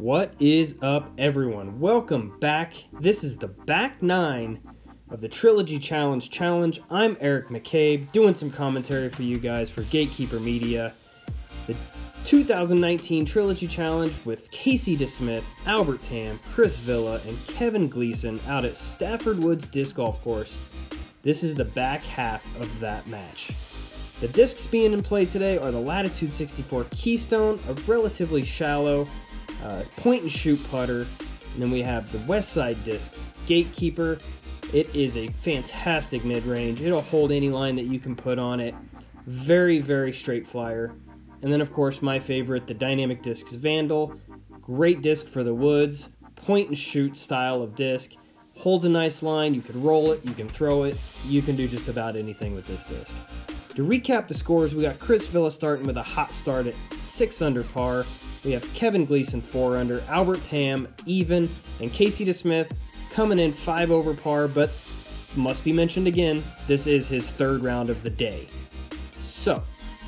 What is up, everyone? Welcome back. This is the back 9 of the Trilogy Challenge. I'm Eric McCabe, doing some commentary for you guys for Gatekeeper Media. The 2019 Trilogy Challenge with Casey DeSmith, Albert Tam, Chris Villa, and Kevin Gleason out at Stafford Woods Disc Golf Course. This is the back half of that match. The discs being in play today are the Latitude 64 Keystone, a relatively shallow point and shoot putter, and then we have the West Side discs Gatekeeper. It is a fantastic mid-range. It'll hold any line that you can put on it. Very, very straight flyer. And then of course my favorite, the Dynamic Discs VANDAL. Great disc for the woods, point and shoot style of disc. Holds a nice line, you can roll it, you can throw it, you can do just about anything with this disc. To recap the scores, we got Chris Villa starting with a hot start at 6 under par. We have Kevin Gleason 4 under, Albert Tam even, and Casey DeSmith coming in 5 over par, but must be mentioned again, this is his third round of the day. So,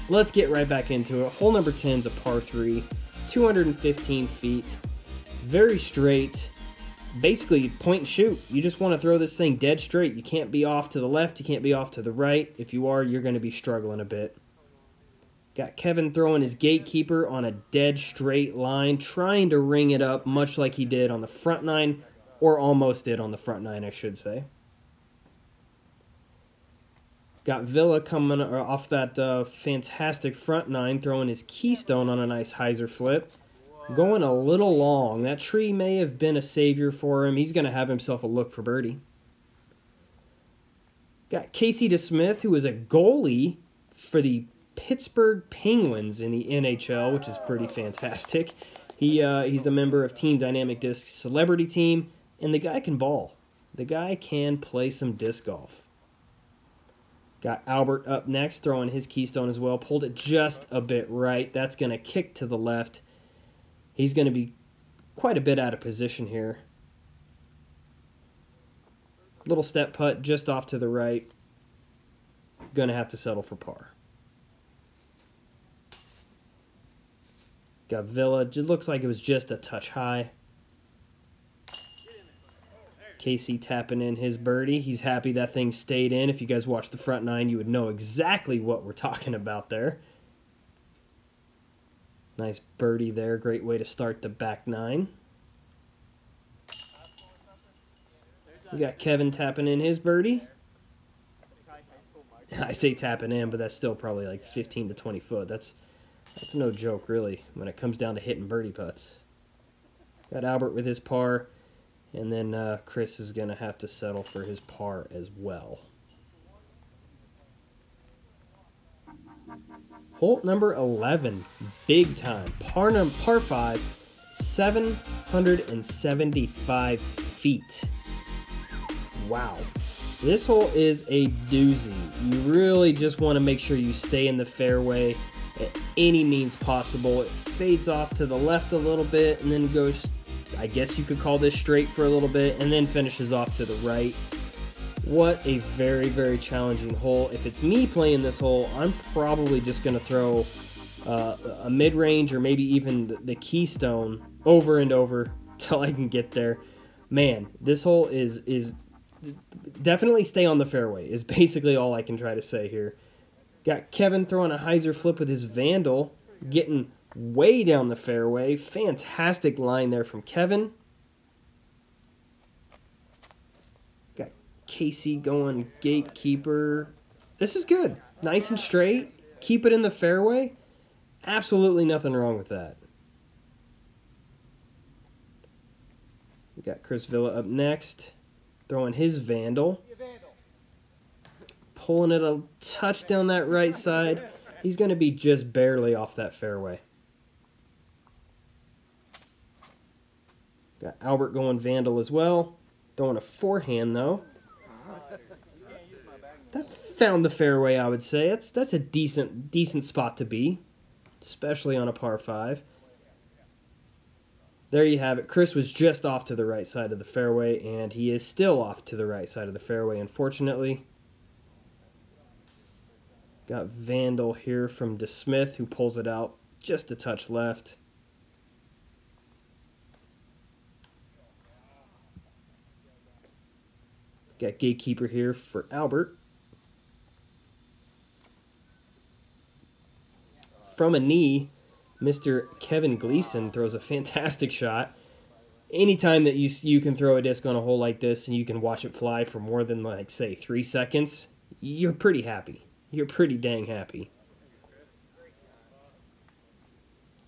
let's get right back into it. Hole number 10 is a par 3, 215 feet, very straight, basically point and shoot. You just want to throw this thing dead straight. You can't be off to the left, you can't be off to the right. If you are, you're going to be struggling a bit. Got Kevin throwing his Gatekeeper on a dead straight line, trying to ring it up much like he did on the front 9, or almost did on the front 9, I should say. Got Villa coming off that fantastic front 9, throwing his Keystone on a nice hyzer flip. Going a little long. That tree may have been a savior for him. He's going to have himself a look for birdie. Got Casey DeSmith, who is a goalie for the Pittsburgh Penguins in the NHL, which is pretty fantastic. He's a member of Team Dynamic Disc Celebrity Team, and the guy can ball. The guy can play some disc golf. Got Albert up next, throwing his Keystone as well. Pulled it just a bit right. That's going to kick to the left. He's going to be quite a bit out of position here. Little step putt just off to the right. Going to have to settle for par. Got Villa. It looks like it was just a touch high. Casey tapping in his birdie. He's happy that thing stayed in. If you guys watched the front 9, you would know exactly what we're talking about there. Nice birdie there. Great way to start the back 9. We got Kevin tapping in his birdie. I say tapping in, but that's still probably like 15 to 20 foot. That's no joke, really, when it comes down to hitting birdie putts. Got Albert with his par, and then Chris is going to have to settle for his par as well. Hole number 11, big time. Par 5, 775 feet. Wow. This hole is a doozy. You really just want to make sure you stay in the fairway at any means possible. It fades off to the left a little bit and then goes, I guess you could call this straight for a little bit, and then finishes off to the right. What a very, very challenging hole. If it's me playing this hole, I'm probably just going to throw a mid-range or maybe even the Keystone over and over till I can get there. Man, this hole is definitely stay on the fairway is basically all I can try to say here. Got Kevin throwing a hyzer flip with his VANDAL, getting way down the fairway. Fantastic line there from Kevin. Got Casey going Gatekeeper. This is good. Nice and straight. Keep it in the fairway. Absolutely nothing wrong with that. We got Chris Villa up next, throwing his VANDAL. Pulling it a touch down that right side. He's going to be just barely off that fairway. Got Albert going VANDAL as well. Throwing a forehand though. That found the fairway, I would say. That's a decent spot to be, especially on a par 5. There you have it. Chris was just off to the right side of the fairway, and he is still off to the right side of the fairway, unfortunately. Got VANDAL here from DeSmith, who pulls it out just a touch left. Got Gatekeeper here for Albert. From a knee, Mr. Kevin Gleason throws a fantastic shot. Anytime that you can throw a disc on a hole like this and you can watch it fly for more than, like, say, 3 seconds, you're pretty happy. You're pretty dang happy.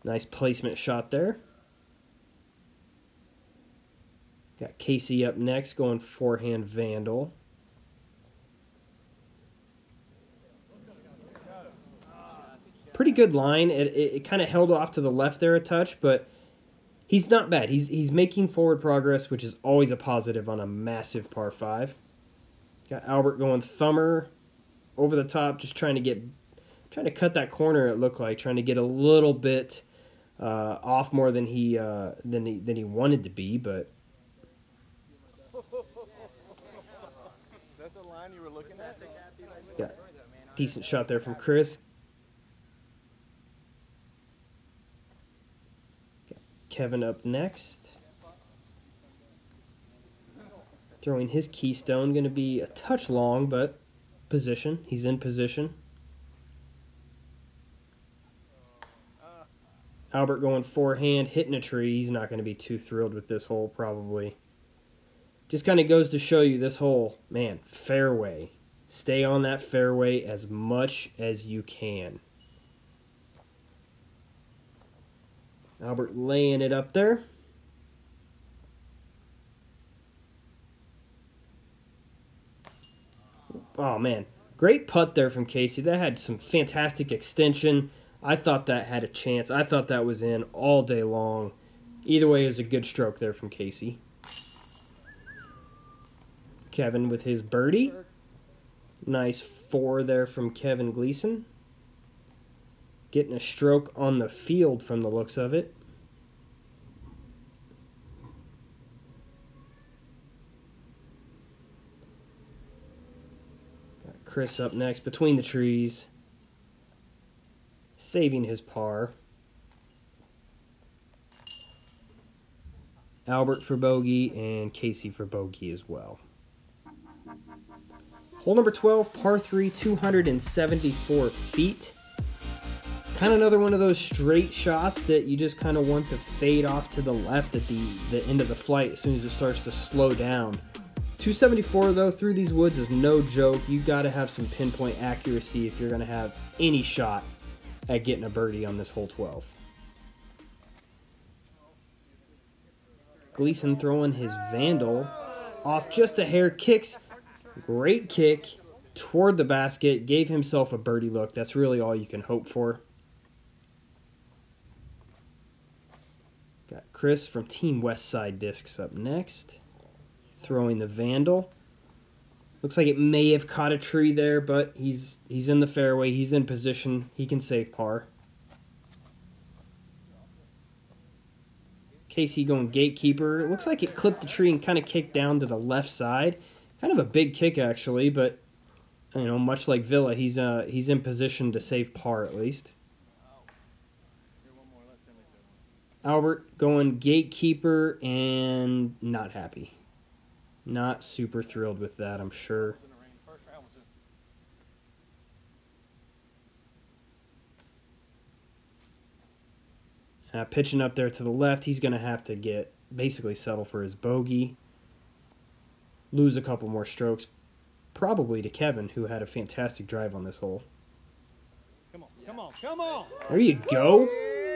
Nice placement shot there. Got Casey up next, going forehand Vandal. Pretty good line. It kind of held off to the left there a touch, but he's not bad. He's making forward progress, which is always a positive on a massive par 5. Got Albert going thumber over the top, just trying to cut that corner. It looked like trying to get a little bit off more than he wanted to be, but. That's the line you were looking at. Got decent shot there from Chris. Got Kevin up next. Throwing his keystone, going to be a touch long, but position. He's in position. Albert going forehand, hitting a tree. He's not going to be too thrilled with this hole, probably. Just kind of goes to show you this hole, man, fairway. Stay on that fairway as much as you can. Albert laying it up there. Oh, man. Great putt there from Casey. That had some fantastic extension. I thought that had a chance. I thought that was in all day long. Either way, it was a good stroke there from Casey. Kevin with his birdie. Nice 4 there from Kevin Gleason. Getting a stroke on the field from the looks of it. Got Chris up next between the trees. Saving his par. Albert for bogey and Casey for bogey as well. Hole number 12, par 3, 274 feet. Kind of another one of those straight shots that you just kind of want to fade off to the left at the end of the flight as soon as it starts to slow down. 274 though, through these woods is no joke. You got to have some pinpoint accuracy if you're going to have any shot at getting a birdie on this hole 12. Gleason throwing his Vandal off just a hair, kicks. Great kick toward the basket, gave himself a birdie look. That's really all you can hope for. Got Chris from Team Westside Discs up next, throwing the Vandal. Looks like it may have caught a tree there, but he's in the fairway. He's in position. He can save par. Casey going Gatekeeper. It looks like it clipped the tree and kind of kicked down to the left side. Kind of a big kick, actually, but, you know, much like Villa, he's in position to save par at least. Albert going Gatekeeper and not happy. Not super thrilled with that, I'm sure. Pitching up there to the left, he's going to have to basically settle for his bogey. Lose a couple more strokes, probably to Kevin, who had a fantastic drive on this hole. Come on, come on, come on! There you go.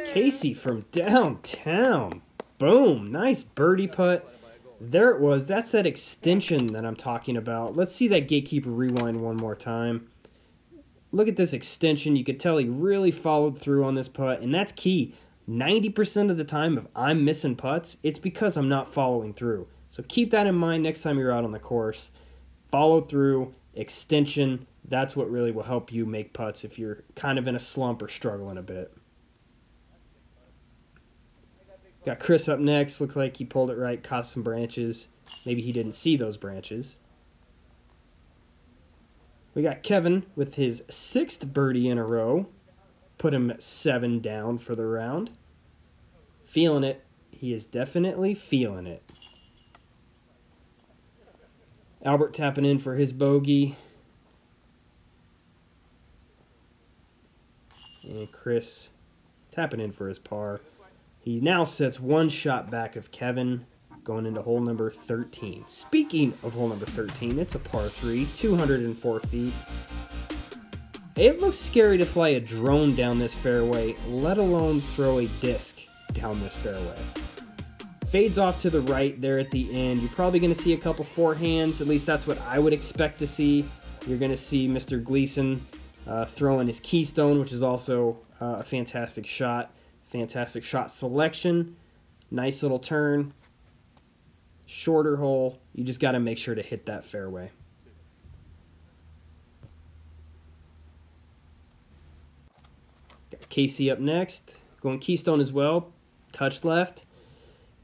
Casey from downtown. Boom. Nice birdie putt. There it was. That's that extension that I'm talking about. Let's see that Gatekeeper rewind one more time. Look at this extension. You could tell he really followed through on this putt, and that's key. 90% of the time, if I'm missing putts, it's because I'm not following through. So keep that in mind next time you're out on the course. Follow through, extension, that's what really will help you make putts if you're kind of in a slump or struggling a bit. Got Chris up next. Looks like he pulled it right, caught some branches. Maybe he didn't see those branches. We got Kevin with his 6th birdie in a row. Put him at 7 down for the round. Feeling it. He is definitely feeling it. Albert tapping in for his bogey. And Chris tapping in for his par. He now sits one shot back of Kevin going into hole number 13. Speaking of hole number 13, it's a par 3, 204 feet. It looks scary to fly a drone down this fairway, let alone throw a disc down this fairway. Fades off to the right there at the end. You're probably going to see a couple forehands. At least that's what I would expect to see. You're going to see Mr. Gleason throwing his Keystone, which is also a fantastic shot. Fantastic shot selection. Nice little turn. Shorter hole. You just got to make sure to hit that fairway. Got Casey up next. Going Keystone as well. Touch left.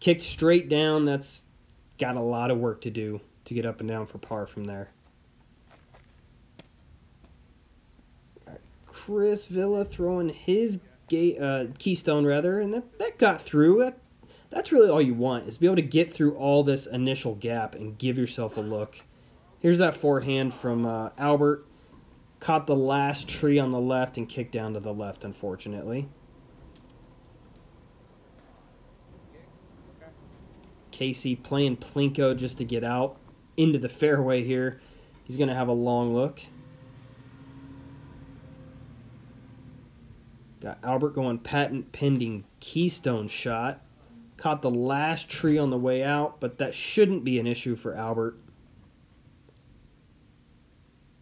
Kicked straight down. That's got a lot of work to do to get up and down for par from there. Chris Villa throwing his Keystone, rather, and that got through. That's really all you want, is to be able to get through all this initial gap and give yourself a look. Here's that forehand from Albert. Caught the last tree on the left and kicked down to the left, unfortunately. Casey playing Plinko just to get out into the fairway here. He's going to have a long look. Got Albert going patent pending Keystone shot. Caught the last tree on the way out, but that shouldn't be an issue for Albert.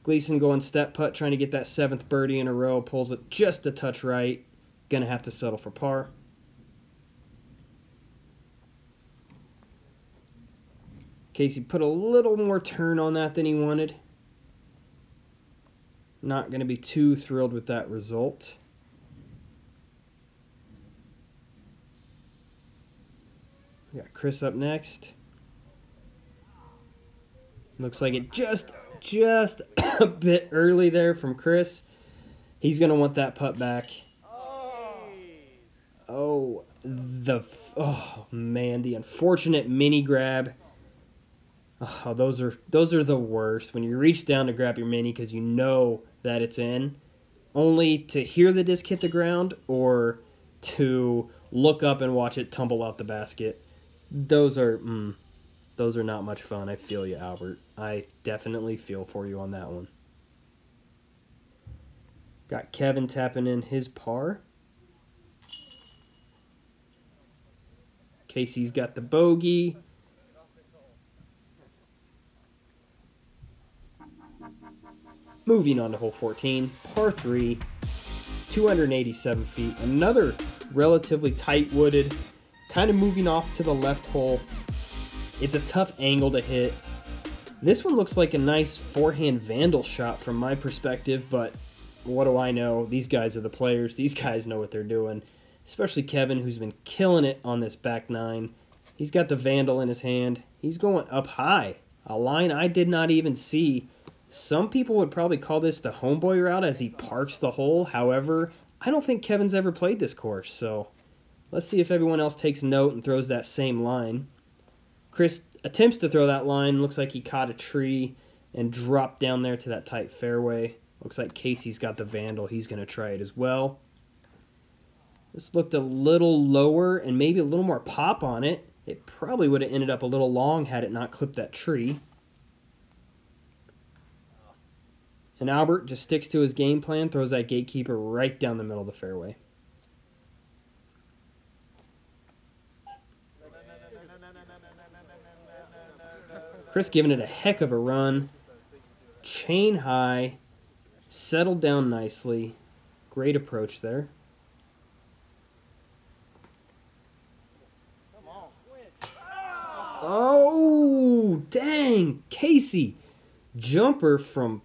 Gleason going step putt, trying to get that 7th birdie in a row. Pulls it just a touch right. Gonna have to settle for par. Casey put a little more turn on that than he wanted. Not gonna be too thrilled with that result. We got Chris up next. Looks like it just a bit early there from Chris. He's going to want that putt back. Oh, man, the unfortunate mini grab. Oh, those are the worst. When you reach down to grab your mini because you know that it's in, only to hear the disc hit the ground or to look up and watch it tumble out the basket. Those are not much fun. I feel you, Albert. I definitely feel for you on that one. Got Kevin tapping in his par. Casey's got the bogey. Moving on to hole 14, par 3, 287 feet. Another relatively tight-wooded, kind of moving off to the left hole. It's a tough angle to hit. This one looks like a nice forehand Vandal shot from my perspective, but what do I know? These guys are the players. These guys know what they're doing, especially Kevin, who's been killing it on this back nine. He's got the Vandal in his hand. He's going up high, a line I did not even see. Some people would probably call this the homeboy route as he parks the hole. However, I don't think Kevin's ever played this course, so let's see if everyone else takes note and throws that same line. Chris attempts to throw that line. Looks like he caught a tree and dropped down there to that tight fairway. Looks like Casey's got the Vandal. He's going to try it as well. This looked a little lower and maybe a little more pop on it. It probably would have ended up a little long had it not clipped that tree. And Albert just sticks to his game plan, throws that Gatekeeper right down the middle of the fairway. Chris giving it a heck of a run. Chain high. Settled down nicely. Great approach there. Oh, dang. Casey. Jumper from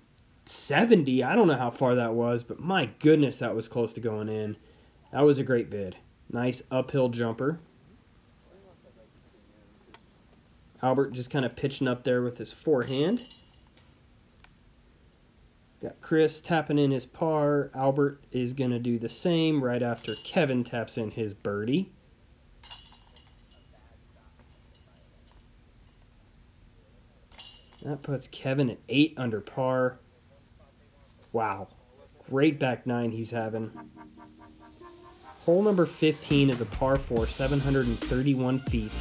70. I don't know how far that was, but my goodness, that was close to going in. That was a great bid. Nice uphill jumper. Albert just kind of pitching up there with his forehand. Got Chris tapping in his par. Albert is going to do the same right after Kevin taps in his birdie. That puts Kevin at 8 under par. Wow. Great back nine he's having. Hole number 15 is a par 4, 731 feet.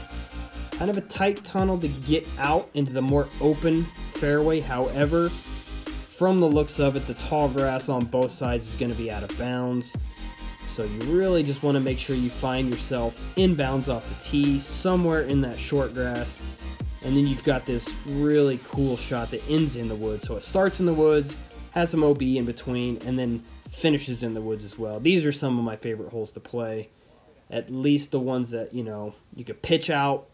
Kind of a tight tunnel to get out into the more open fairway. However, from the looks of it, the tall grass on both sides is going to be out of bounds. So you really just want to make sure you find yourself inbounds off the tee, somewhere in that short grass. And then you've got this really cool shot that ends in the woods. So it starts in the woods, has some OB in between, and then finishes in the woods as well. These are some of my favorite holes to play. At least the ones that, you know, you could pitch out.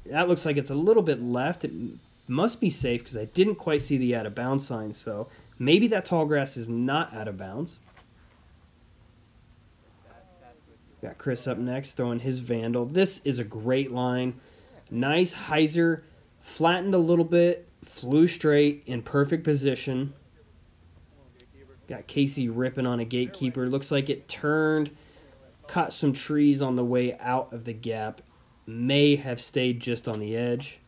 That looks like it's a little bit left. It must be safe because I didn't quite see the out of bounds sign. So maybe that tall grass is not out of bounds. Got Chris up next, throwing his Vandal. This is a great line. Nice hyzer, flattened a little bit, flew straight, in perfect position. Got Casey ripping on a Gatekeeper. Looks like it turned, caught some trees on the way out of the gap. May have stayed just on the edge.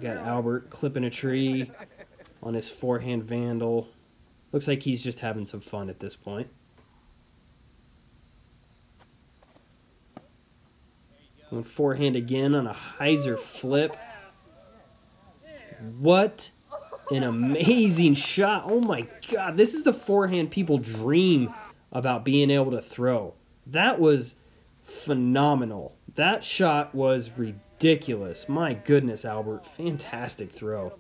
Got Albert clipping a tree on his forehand Vandal. Looks like he's just having some fun at this point. Going forehand again on a hyzer flip. What an amazing shot. Oh my God. This is the forehand people dream about being able to throw. That was phenomenal. That shot was ridiculous. My goodness, Albert. Fantastic throw.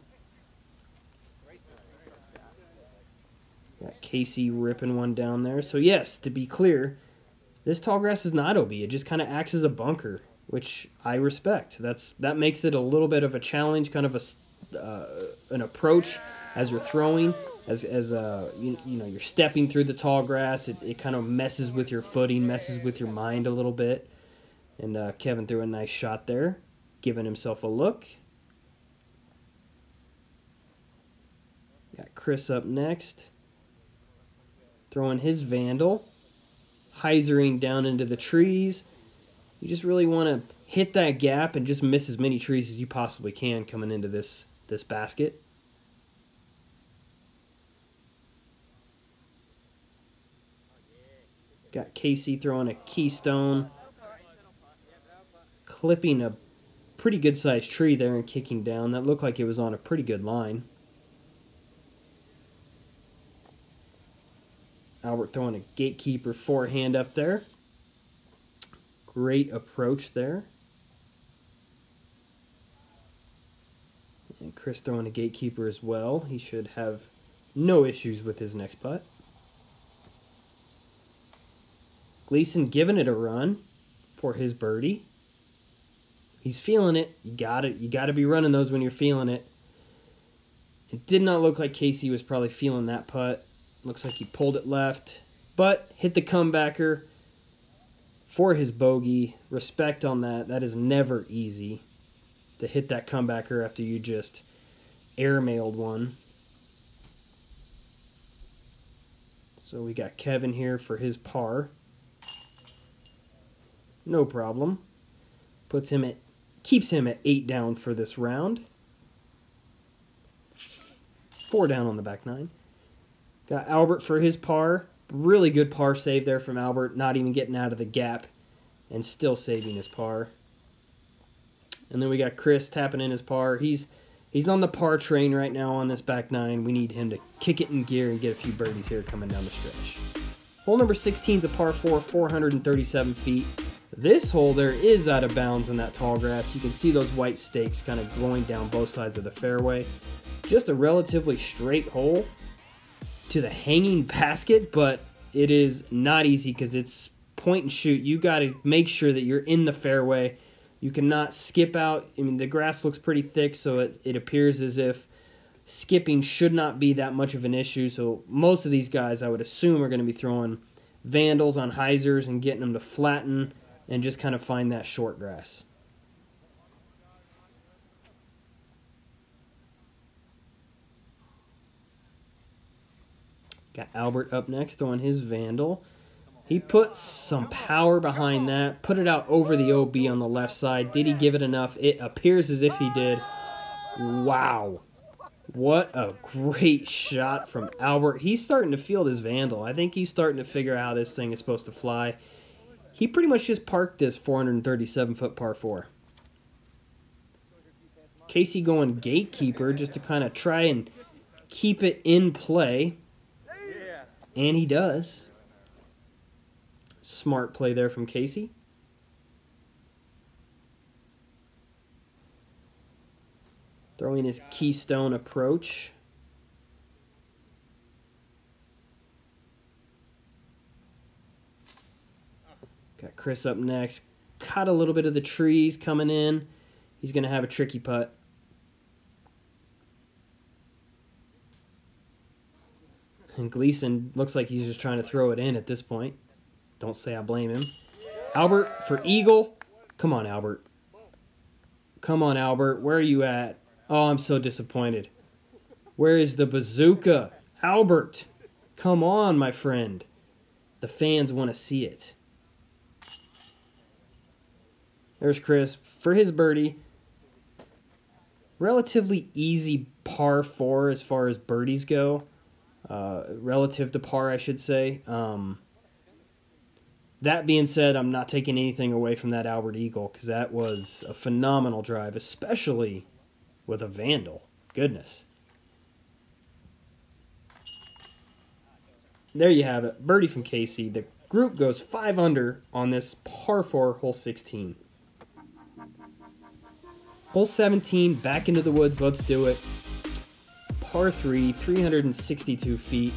Got Casey ripping one down there. So yes, to be clear, this tall grass is not OB. It just kind of acts as a bunker, which I respect. That makes it a little bit of a challenge, kind of an approach as you're throwing, as you know, you're stepping through the tall grass. It kind of messes with your footing, messes with your mind a little bit. And Kevin threw a nice shot there, giving himself a look. Got Chris up next, throwing his Vandal, hyzering down into the trees. You just really want to hit that gap and just miss as many trees as you possibly can coming into this basket. Got Casey throwing a Keystone, clipping a pretty good sized tree there and kicking down. That looked like it was on a pretty good line. Albert throwing a Gatekeeper forehand up there. Great approach there. And Chris throwing a Gatekeeper as well. He should have no issues with his next putt. Gleason giving it a run for his birdie. He's feeling it. You gotta be running those when you're feeling it. It did not look like Casey was probably feeling that putt. Looks like he pulled it left, but hit the comebacker for his bogey. Respect on that. That is never easy to hit that comebacker after you just airmailed one. So we got Kevin here for his par. No problem. Keeps him at 8 down for this round. 4 down on the back nine. Got Albert for his par. Really good par save there from Albert, not even getting out of the gap and still saving his par. And then we got Chris tapping in his par. He's on the par train right now on this back nine. We need him to kick it in gear and get a few birdies here coming down the stretch. Hole number 16 is a par 4, 437 feet. This hole there is out of bounds in that tall grass. You can see those white stakes kind of going down both sides of the fairway. Just a relatively straight hole to the hanging basket, but it is not easy because it's point and shoot. You got to make sure that you're in the fairway. You cannot skip out. I mean, the grass looks pretty thick, so it appears as if skipping should not be that much of an issue. So most of these guys, I would assume, are going to be throwing Vandals on hyzers and getting them to flatten and just kind of find that short grass. Got Albert up next throwing his Vandal. He put some power behind that, put it out over the OB on the left side. Did he give it enough? It appears as if he did. Wow. What a great shot from Albert. He's starting to feel this Vandal. I think he's starting to figure out how this thing is supposed to fly. He pretty much just parked this 437-foot par 4. Casey going Gatekeeper just to kind of try and keep it in play. And he does. Smart play there from Casey. Throwing his Keystone approach. Got Chris up next. Caught a little bit of the trees coming in. He's going to have a tricky putt. And Gleason looks like he's just trying to throw it in at this point. Don't say I blame him. Albert for eagle. Come on, Albert. Come on, Albert. Where are you at? Oh, I'm so disappointed. Where is the bazooka? Albert, come on, my friend. The fans want to see it. There's Chris for his birdie. Relatively easy par 4 as far as birdies go. Relative to par, I should say. That being said, I'm not taking anything away from that Albert Eagle because that was a phenomenal drive, especially with a Vandal. Goodness. There you have it. Birdie from Casey. The group goes 5 under on this par 4, hole 16. Hole 17, back into the woods. Let's do it. Par 3, 362 feet,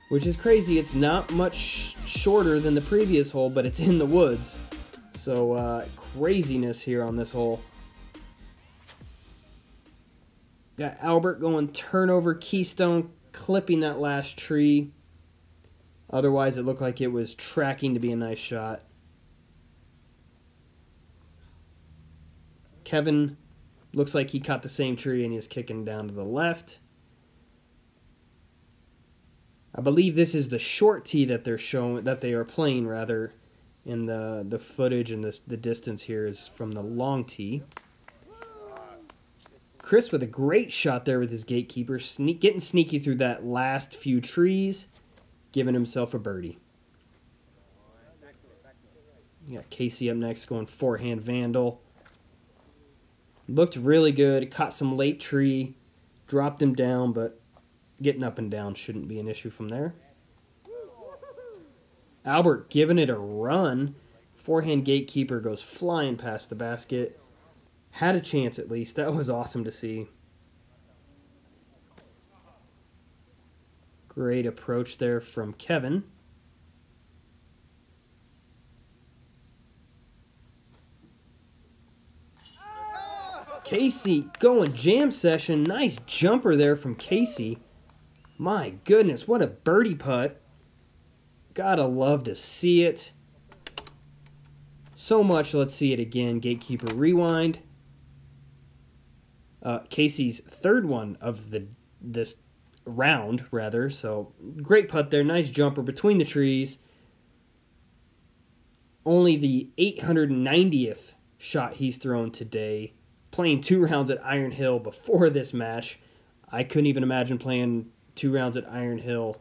which is crazy. It's not much shorter than the previous hole, but it's in the woods. So craziness here on this hole. Got Albert going turnover Keystone, clipping that last tree. Otherwise, it looked like it was tracking to be a nice shot. Kevin looks like he caught the same tree and he's kicking down to the left. I believe this is the short tee that they're showing, that they are playing rather, in the footage, and the distance here is from the long tee. Chris with a great shot there with his Gatekeeper, getting sneaky through that last few trees, giving himself a birdie. You got Casey up next going forehand Vandal. Looked really good. Caught some late tree, dropped him down, but getting up and down shouldn't be an issue from there. Albert giving it a run. Forehand Gatekeeper goes flying past the basket. Had a chance at least. That was awesome to see. Great approach there from Kevin. Casey going jam session. Nice jumper there from Casey. My goodness, what a birdie putt. Gotta love to see it. So much, let's see it again. Gatekeeper rewind. Casey's third one of this round, rather. So, great putt there. Nice jumper between the trees. Only the 890th shot he's thrown today. Playing 2 rounds at Iron Hill before this match. I couldn't even imagine playing 2 rounds at Iron Hill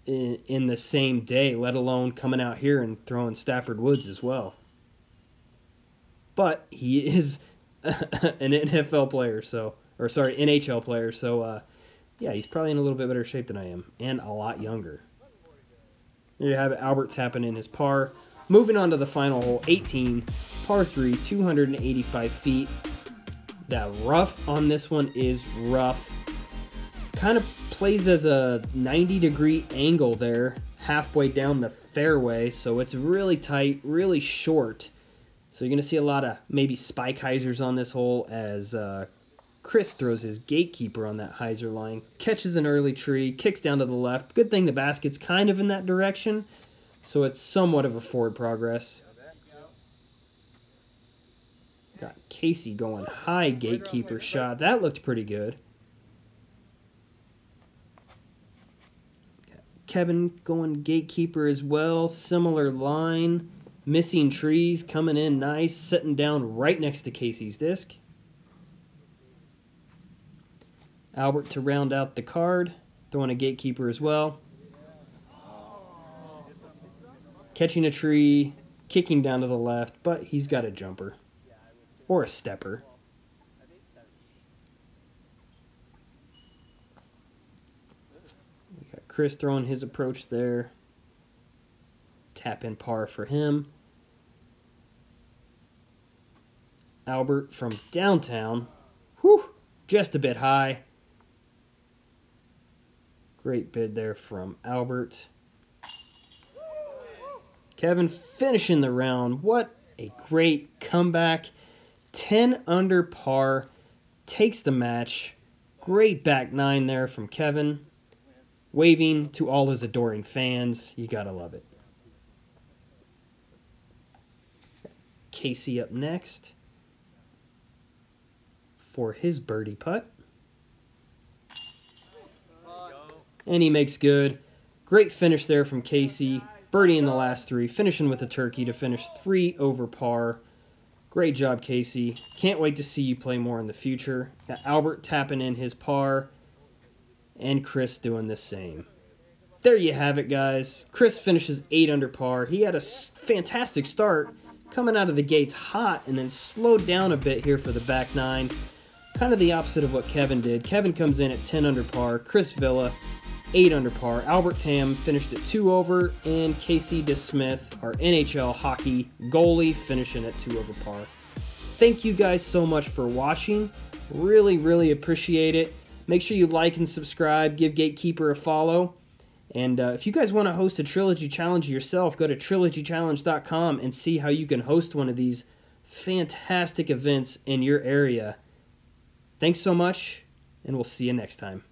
in the same day, let alone coming out here and throwing Stafford Woods as well. But he is an NFL player, NHL player, so yeah, he's probably in a little bit better shape than I am, and a lot younger. There you have it, Albert tapping in his par. Moving on to the final hole, 18, par 3, 285 feet. That rough on this one is rough. Kind of plays as a 90-degree angle there, halfway down the fairway, so it's really tight, really short. So you're going to see a lot of maybe spike hyzers on this hole as Chris throws his Gatekeeper on that hyzer line. Catches an early tree, kicks down to the left. Good thing the basket's kind of in that direction, so it's somewhat of a forward progress. Got Casey going high Gatekeeper shot. That looked pretty good. Kevin going Gatekeeper as well. Similar line. Missing trees coming in nice. Sitting down right next to Casey's disc. Albert to round out the card. Throwing a Gatekeeper as well. Catching a tree. Kicking down to the left. But he's got a jumper. Or a stepper. We got Chris throwing his approach there. Tap in par for him. Albert from downtown. Whew, just a bit high. Great bid there from Albert. Kevin finishing the round. What a great comeback. 10 under par. Takes the match. Great back nine there from Kevin. Waving to all his adoring fans. You gotta love it. Casey up next for his birdie putt. And he makes good. Great finish there from Casey. Birdie in the last three. Finishing with a turkey to finish 3 over par. Great job, Casey. Can't wait to see you play more in the future. Got Albert tapping in his par. And Chris doing the same. There you have it, guys. Chris finishes 8 under par. He had a fantastic start. Coming out of the gates hot and then slowed down a bit here for the back nine. Kind of the opposite of what Kevin did. Kevin comes in at 10 under par. Chris Villa, 8 under par. Albert Tam finished at 2 over. And Casey DeSmith, our NHL hockey goalie, finishing at 2 over par. Thank you guys so much for watching. Really, really appreciate it. Make sure you like and subscribe. Give Gatekeeper a follow. And if you guys want to host a Trilogy Challenge yourself, go to trilogychallenge.com and see how you can host one of these fantastic events in your area. Thanks so much, and we'll see you next time.